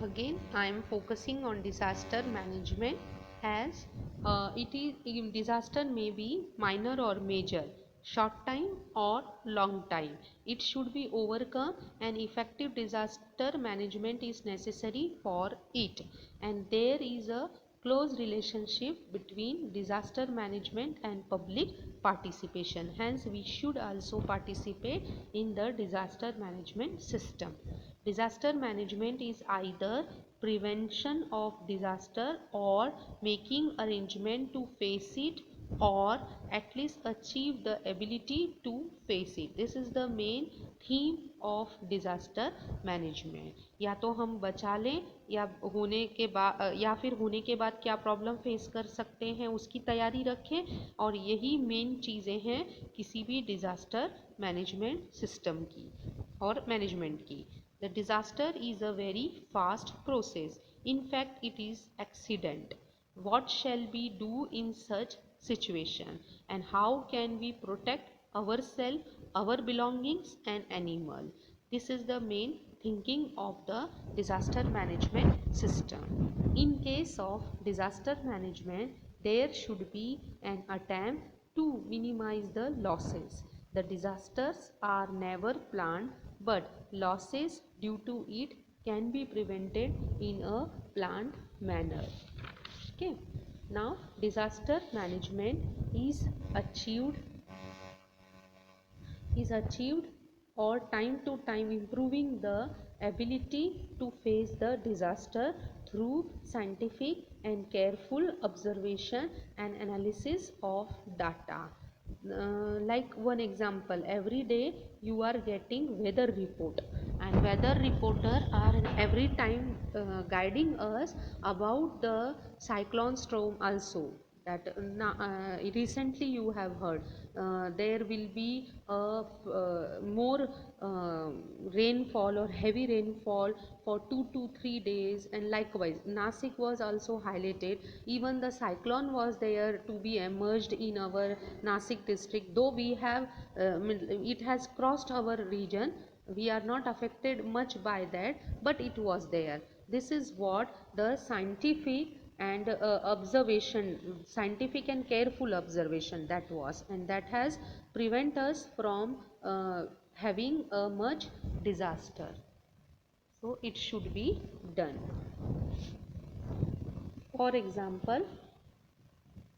Again, I am focusing on disaster management as disaster may be minor or major, short time or long time. It should be overcome, and effective disaster management is necessary for it. And there is a close relationship between disaster management and public participation. Hence, we should also participate in the disaster management system. Disaster management is either prevention of disaster or making arrangement to face it, or at least achieve the ability to face it. This is the main theme of disaster management. या तो हम बचा लें या फिर होने के बाद क्या प्रॉब्लम फेस कर सकते हैं उसकी तैयारी रखें, और यही मेन चीज़ें हैं किसी भी डिजास्टर मैनेजमेंट सिस्टम की और मैनेजमेंट की. The disaster is a very fast process. In fact, it is accident. What shall we do in such situation, and how can we protect ourselves, our belongings and animal? This is the main thinking of the disaster management system. In case of disaster management, there should be an attempt to minimize the losses. The disasters are never planned, but losses due to it can be prevented in a planned manner. Okay. Now, disaster management is achieved or time to time improving the ability to face the disaster through scientific and careful observation and analysis of data. Like one example, every day you are getting weather report, and weather reporter are every time guiding us about the cyclone storm also. That recently you have heard there will be more rainfall or heavy rainfall for 2 to 3 days, and likewise Nasik was also highlighted. Even the cyclone was there to be emerged in our Nasik district, though we have it has crossed our region. We are not affected much by that, but it was there. This is what the and scientific and careful observation that was, and that has prevent us from having a much disaster. So it should be done. For example,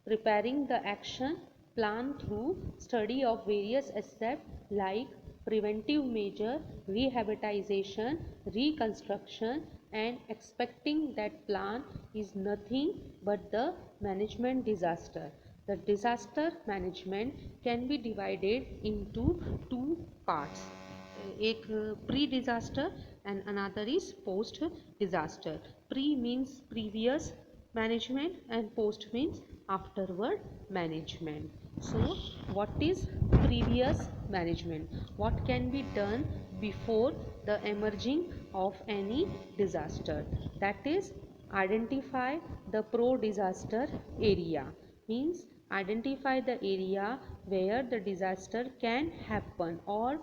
preparing the action plan through study of various aspects like preventive measure, rehabilitation, reconstruction, and expecting that plan is nothing but the management disaster. The disaster management can be divided into two parts. एक pre disaster and another is post disaster. Pre means previous management and post means afterward management. So what is previous management? What can be done before the emerging of any disaster? That is, identify the pro disaster area. Means identify the area where the disaster can happen, or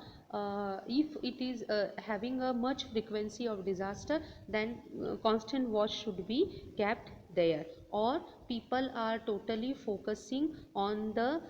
if it is having a much frequency of disaster, then constant watch should be kept there. Or people are totally focusing on the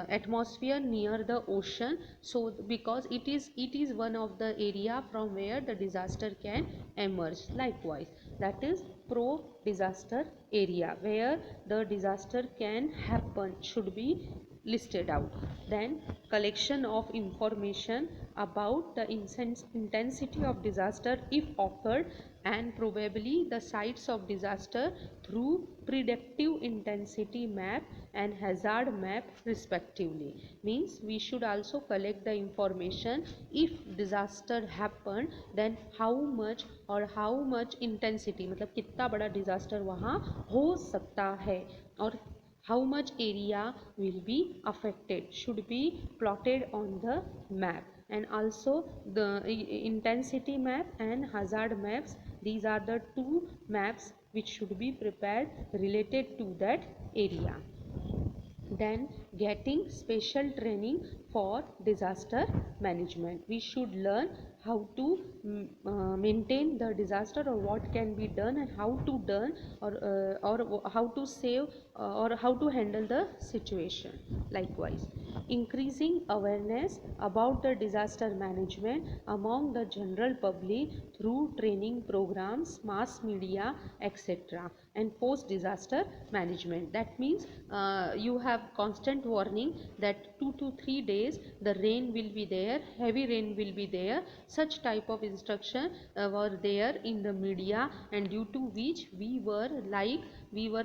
atmosphere near the ocean, so because it is one of the area from where the disaster can emerge. Likewise, that is pro disaster area where the disaster can happen should be listed out. Then collection of information about the intensity of disaster if occurred, and probably the sites of disaster through predictive intensity map and hazard map respectively. Means we should also collect the information if disaster happened, then how much intensity, मतलब कितना बड़ा disaster वहाँ हो सकता है, और how much area will be affected should be plotted on the map. And also the intensity map and hazard maps, these are the two maps which should be prepared related to that area. Then getting special training for disaster management. We should learn how to maintain the disaster, or what can be done and how to done, or how to save, or how to handle the situation. Likewise, increasing awareness about the disaster management among the general public through training programs, mass media, etc. And post disaster management, that means you have constant warning that 2 to 3 days the rain will be there, heavy rain will be there. Such type of instruction were there in the media, and due to which we were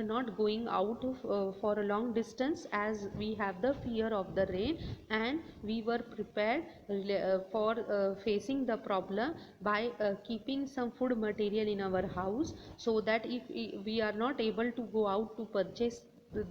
not going out for a long distance, as we have the fear of the rain, and we were prepared for facing the problem by keeping some food material in our house, so that if we are not able to go out to purchase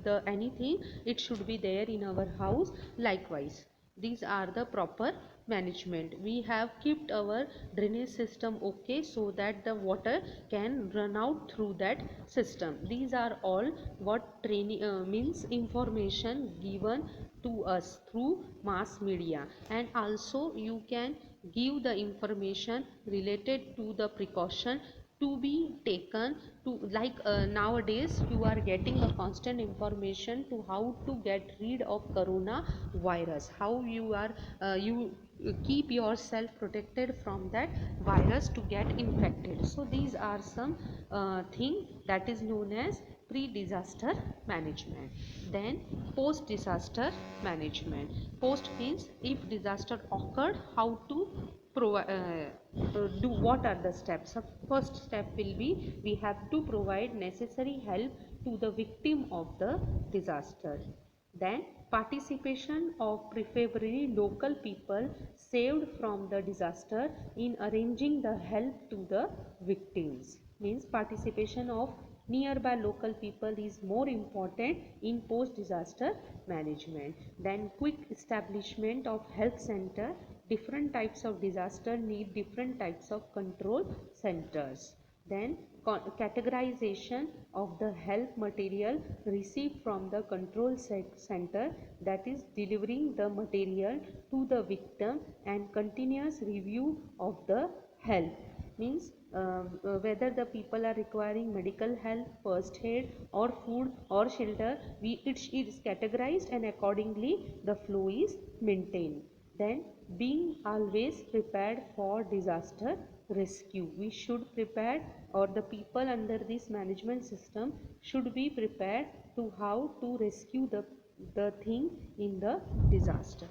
the anything, it should be there in our house. Likewise, these are the proper management. We have kept our drainage system okay, so that the water can run out through that system. These are all what training means information given to us through mass media. And also you can give the information related to the precaution to be taken to, like nowadays you are getting a constant information to how to get rid of corona virus, how you are you keep yourself protected from that virus to get infected. So these are some thing that is known as pre-disaster management. Then post-disaster management. Post means if disaster occurred, how to do, what are the steps. So first step will be, we have to provide necessary help to the victim of the disaster. Then participation of preferably local people saved from the disaster in arranging the help to the victims. Means participation of nearby local people is more important in post disaster management. Then quick establishment of health center. Different types of disaster need different types of control centers. Then categorization of the help material received from the control center, that is delivering the material to the victim, and continuous review of the help. Means whether the people are requiring medical help, first aid, or food or shelter, it is categorized, and accordingly the flow is maintained. Then being always prepared for disaster rescue. We should prepare, or the people under this management system should be prepared to how to rescue the thing in the disaster.